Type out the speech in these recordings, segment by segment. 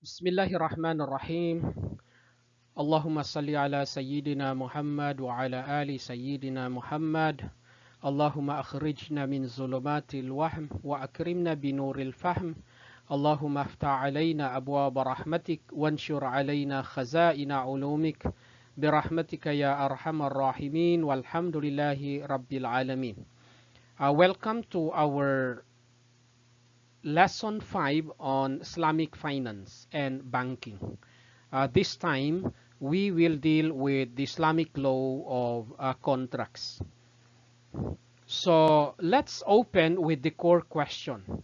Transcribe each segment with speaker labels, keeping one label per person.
Speaker 1: Bismillahirrahmanirrahim. Allahumma salli ala Sayyidina Muhammad wa ala ali Sayyidina Muhammad. Allahumma akhrijna min zulumatil wahm wa akrimna binuril fahm. Allahumma aftah alayna abwaba rahmatik wanshur alayna khazaina ulumik birahmatika ya arhamar rahimin walhamdulillahi rabbil alamin. Welcome to our lesson 5 on Islamic finance and banking. This time, we will deal with the Islamic law of contracts. So let's open with the core question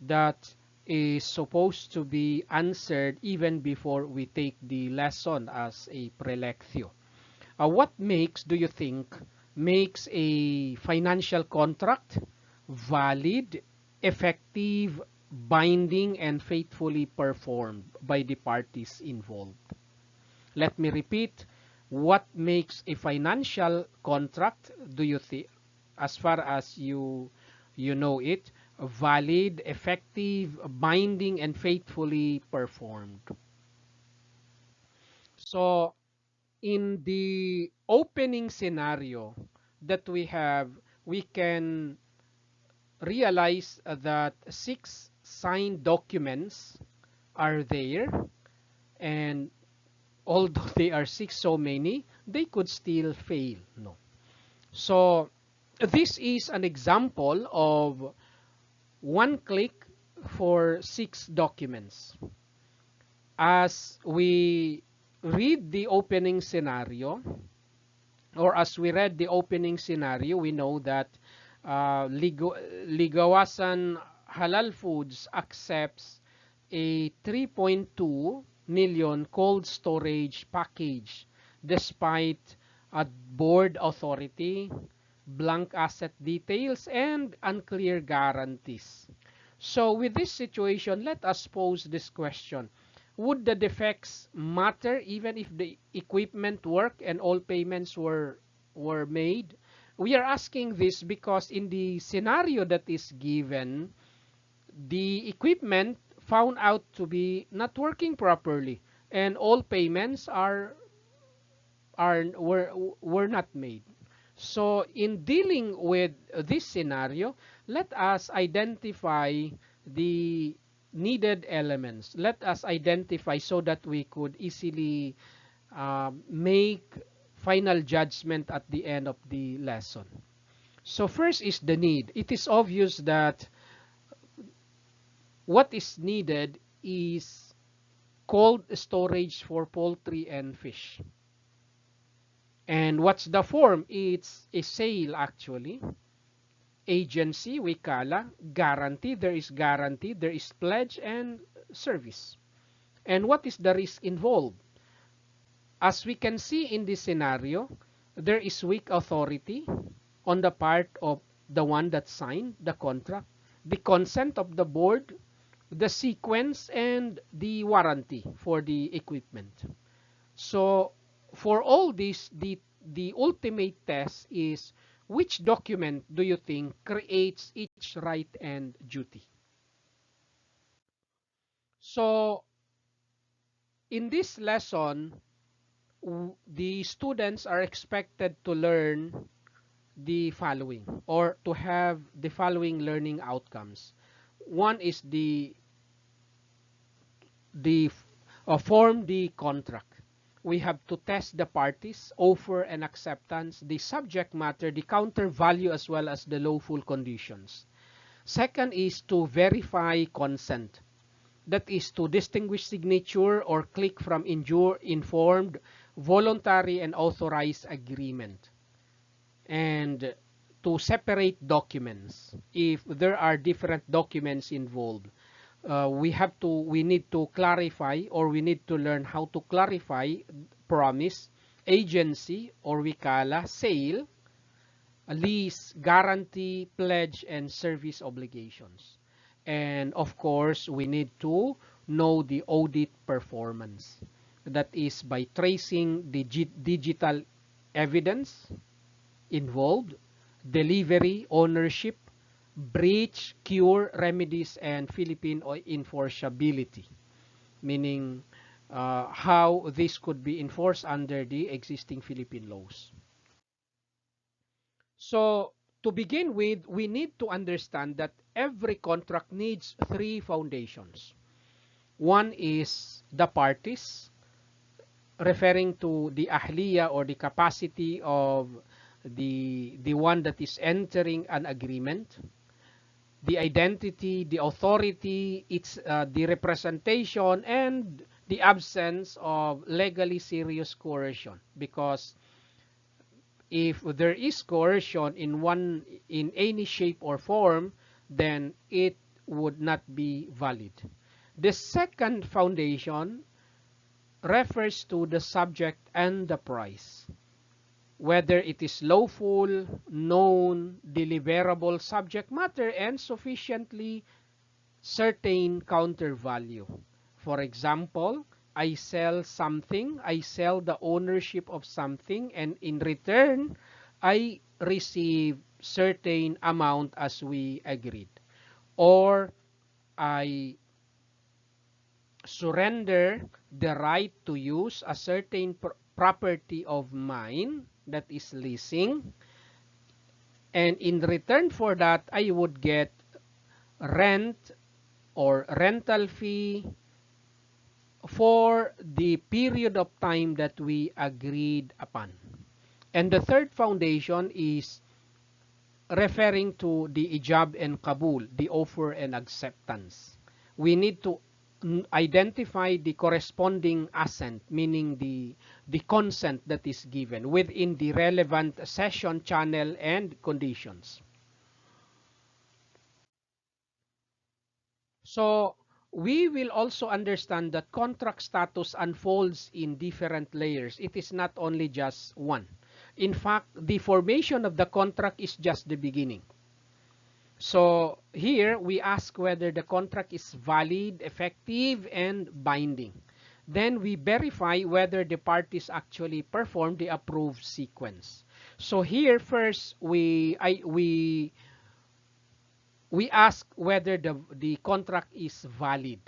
Speaker 1: that is supposed to be answered even before we take the lesson as a prelectio. What do you think, makes a financial contract valid, effective, binding, and faithfully performed by the parties involved? Let me repeat, what makes a financial contract, do you think, as far as you know it, valid, effective, binding, and faithfully performed? So, in the opening scenario that we have, we can realize that six signed documents are there, and although they are six so many, they could still fail. No. So this is an example of one click for six documents. As we read the opening scenario, or as we read the opening scenario, we know that Ligawasan Halal Foods accepts a 3.2 million cold storage package despite a board authority, blank asset details, and unclear guarantees. So with this situation, let us pose this question. Would the defects matter even if the equipment worked and all payments were made? We are asking this because in the scenario that is given, the equipment found out to be not working properly and all payments were not made. So in dealing with this scenario, let us identify the needed elements. Let us identify so that we could easily make final judgment at the end of the lesson. So first is the need. It is obvious that what is needed is cold storage for poultry and fish. And what's the form? It's a sale actually. Agency, wikala, guarantee, there is pledge and service. And what is the risk involved? As we can see in this scenario, there is weak authority on the part of the one that signed the contract, the consent of the board, the sequence, and the warranty for the equipment. So for all this, the ultimate test is which document do you think creates each right and duty? So in this lesson, the students are expected to learn the following or to have the following learning outcomes. One is the form the contract. We have to test the parties, offer and acceptance, the subject matter, the counter value, as well as the lawful conditions. Second is to verify consent. That is to distinguish signature or click from informed, voluntary, and authorized agreement. And to separate documents if there are different documents involved. We need to clarify, or we need to learn how to clarify promise, agency or wikala, sale, lease, guarantee, pledge, and service obligations. And of course, we need to know the audit performance. That is by tracing the digital evidence involved, delivery, ownership, breach, cure, remedies, and Philippine enforceability. meaning how this could be enforced under the existing Philippine laws. So, to begin with, we need to understand that every contract needs three foundations. One is the parties, referring to the ahliya or the capacity of the one that is entering an agreement, the identity, the authority, it's the representation, and the absence of legally serious coercion. Because if there is coercion in any shape or form, then it would not be valid. The second foundation refers to the subject and the price, whether it is lawful, known, deliverable subject matter, and sufficiently certain counter value. For example, I sell something, I sell the ownership of something, and in return, I receive certain amount as we agreed. Or I surrender the right to use a certain property of mine that is leasing, and in return for that, I would get rent or rental fee for the period of time that we agreed upon. And the third foundation is referring to the ijab and kabul, the offer and acceptance. We need to identify the corresponding assent, meaning the consent that is given within the relevant session channel and conditions. So we will also understand that contract status unfolds in different layers. It is not only just one. In fact, the formation of the contract is just the beginning. So here we ask whether the contract is valid, effective, and binding. Then we verify whether the parties actually perform the approved sequence. So here first we ask whether the contract is valid.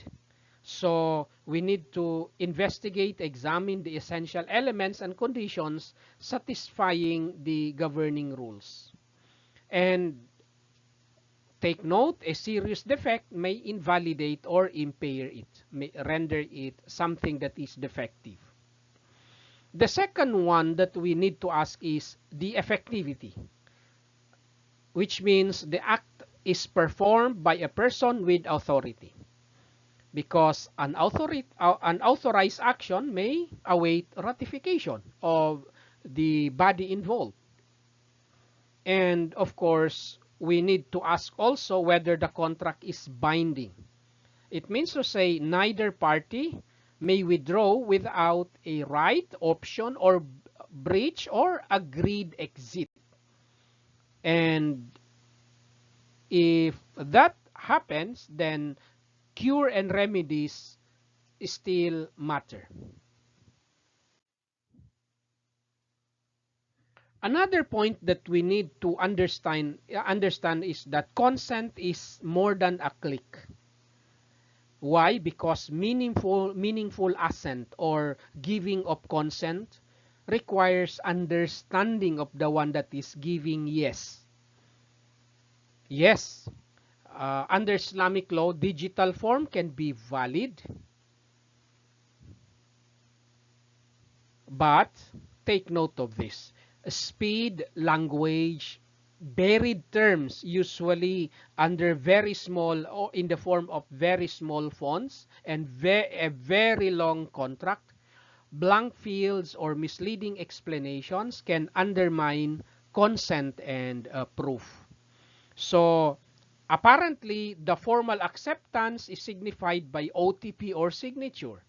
Speaker 1: So we need to investigate, examine the essential elements and conditions satisfying the governing rules. And take note, a serious defect may invalidate or impair it, may render it something that is defective. The second one that we need to ask is the effectivity, which means the act is performed by a person with authority. Because an authorized action may await ratification of the body involved. And of course, we need to ask also whether the contract is binding. It means to say neither party may withdraw without a right, option, or breach or agreed exit. And if that happens, then cure and remedies still matter. Another point that we need to understand is that consent is more than a click. Why? Because meaningful assent or giving of consent requires understanding of the one that is giving yes. Yes, under Islamic law, digital form can be valid, but take note of this. Speed, language, buried terms, usually under very small or in the form of very small fonts, and a very long contract, blank fields or misleading explanations can undermine consent and proof. So apparently, the formal acceptance is signified by OTP or signature,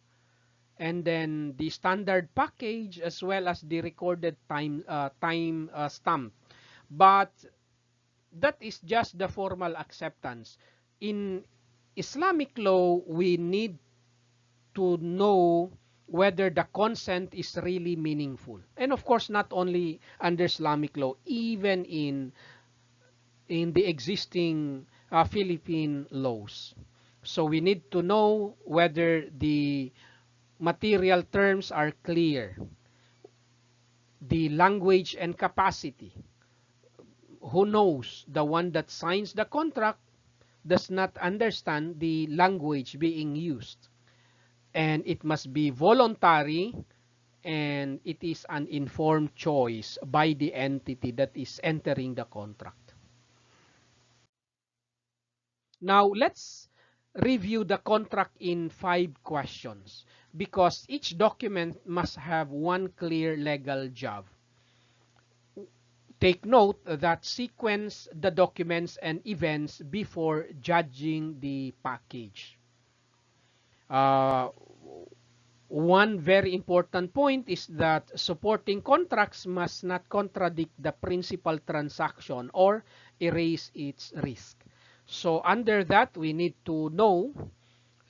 Speaker 1: and then the standard package as well as the recorded time stamp. But that is just the formal acceptance. In Islamic law, we need to know whether the consent is really meaningful. And of course, not only under Islamic law, even in the existing Philippine laws. So we need to know whether the material terms are clear, the language and capacity. Who knows? The one that signs the contract does not understand the language being used. And it must be voluntary, and it is an informed choice by the entity that is entering the contract. Now, let's review the contract in 5 questions, because each document must have one clear legal job. Take note that sequence the documents and events before judging the package. Uh, One very important point is that supporting contracts must not contradict the principal transaction or erase its risk. So under that, we need to know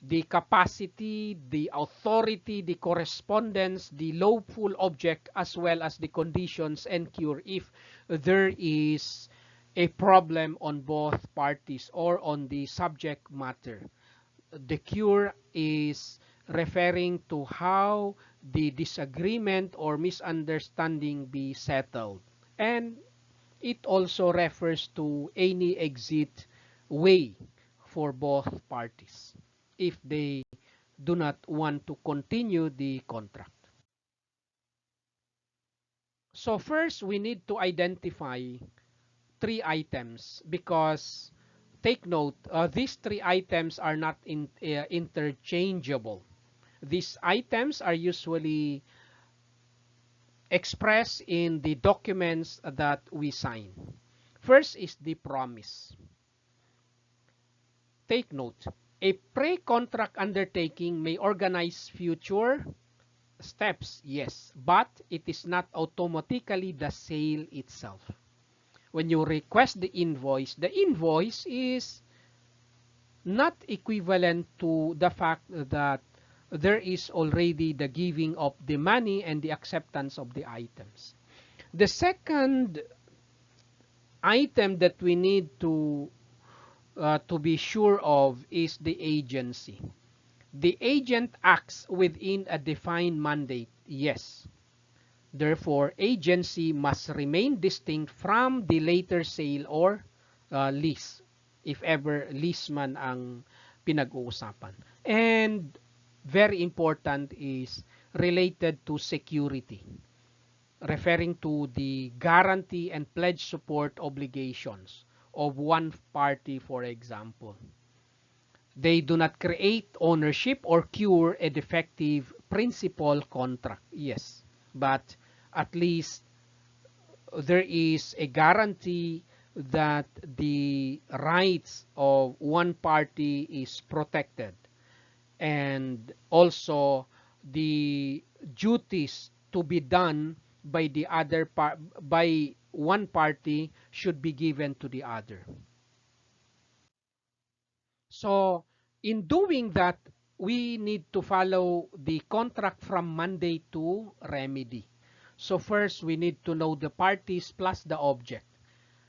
Speaker 1: the capacity, the authority, the correspondence, the lawful object, as well as the conditions and cure if there is a problem on both parties or on the subject matter. The cure is referring to how the disagreement or misunderstanding be settled. And it also refers to any exit way for both parties if they do not want to continue the contract. So first, we need to identify 3 items, because take note, these 3 items are not interchangeable. These items are usually expressed in the documents that we sign. First is the promise. Take note, a pre-contract undertaking may organize future steps, yes, but it is not automatically the sale itself. When you request the invoice is not equivalent to the fact that there is already the giving of the money and the acceptance of the items. The second item that we need to be sure of is the agency. The agent acts within a defined mandate, yes. Therefore, agency must remain distinct from the later sale or lease, if ever lease man ang pinag-uusapan. And very important is related to security, referring to the guarantee and pledge support obligations of one party, for example. They do not create ownership or cure a defective principal contract, yes, but at least there is a guarantee that the rights of one party is protected, and also the duties to be done by the other by one party should be given to the other. So in doing that, we need to follow the contract from mandate to remedy. So first, we need to know the parties plus the object.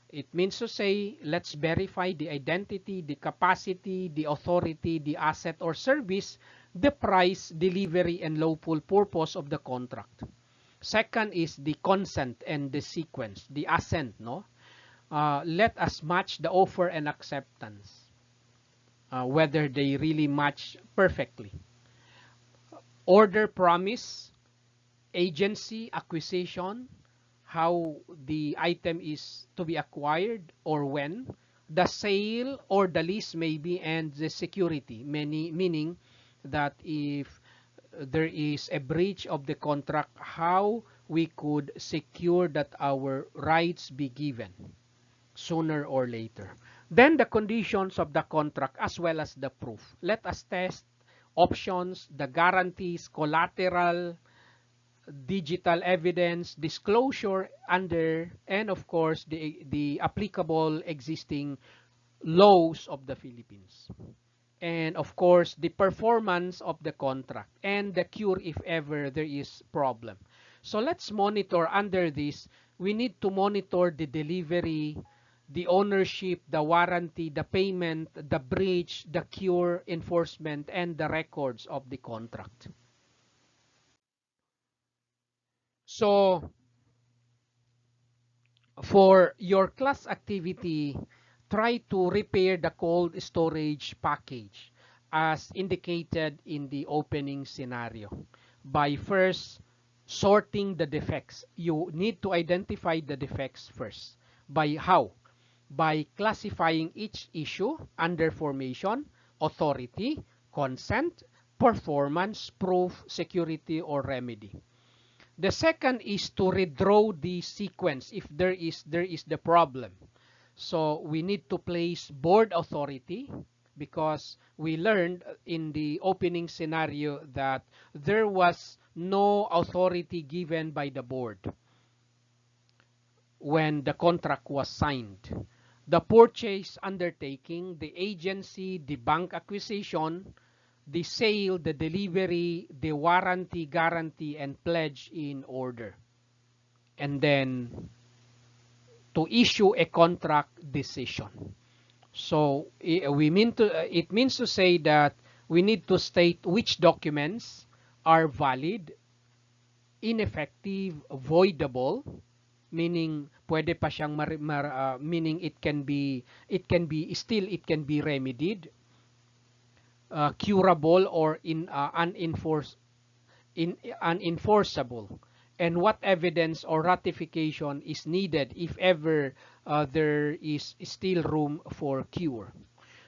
Speaker 1: It means to say, let's verify the identity, the capacity, the authority, the asset or service, the price, delivery, and lawful purpose of the contract. Second is the consent and the sequence, the assent, no? Let us match the offer and acceptance, whether they really match perfectly. Order, promise, agency, acquisition, how the item is to be acquired or when, the sale or the lease maybe, and the security, meaning that if there is a breach of the contract, how we could secure that our rights be given sooner or later. Then the conditions of the contract as well as the proof. Let us test options, the guarantees, collateral, digital evidence, disclosure under, and of course the applicable existing laws of the Philippines. And of course the performance of the contract and the cure if ever there is problem. So let's monitor under this. We need to monitor the delivery the ownership, the warranty, the payment, the breach, the cure, enforcement, and the records of the contract. So for your class activity, try to repair the cold storage package as indicated in the opening scenario by first sorting the defects. You need to identify the defects first. By how? By classifying each issue under formation, authority, consent, performance, proof, security, or remedy. The second is to redraw the sequence if there is the problem. So we need to place board authority because we learned in the opening scenario that there was no authority given by the board when the contract was signed. The purchase undertaking, the agency, the bank acquisition, the sale, the delivery, the warranty, guarantee, and pledge in order. And then to issue a contract decision. So it means to say that we need to state which documents are valid, ineffective, voidable, meaning pwede pa siyang meaning it can be remedied, curable or unenforceable, and what evidence or ratification is needed if ever there is still room for cure.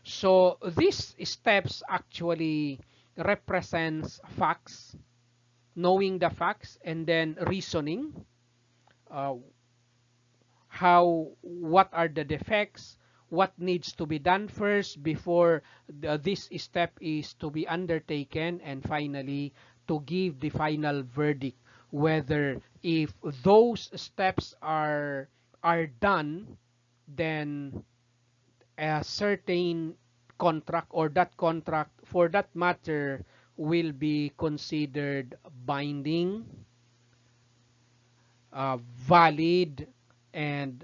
Speaker 1: So these steps actually represents facts, knowing the facts, and then reasoning, uh, what are the defects, what needs to be done first before this step is to be undertaken, and finally to give the final verdict whether if those steps are done, then a certain contract or that contract for that matter will be considered binding, valid, and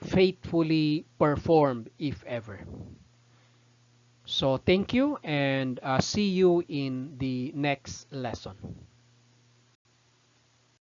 Speaker 1: faithfully performed if ever. So thank you, and see you in the next lesson.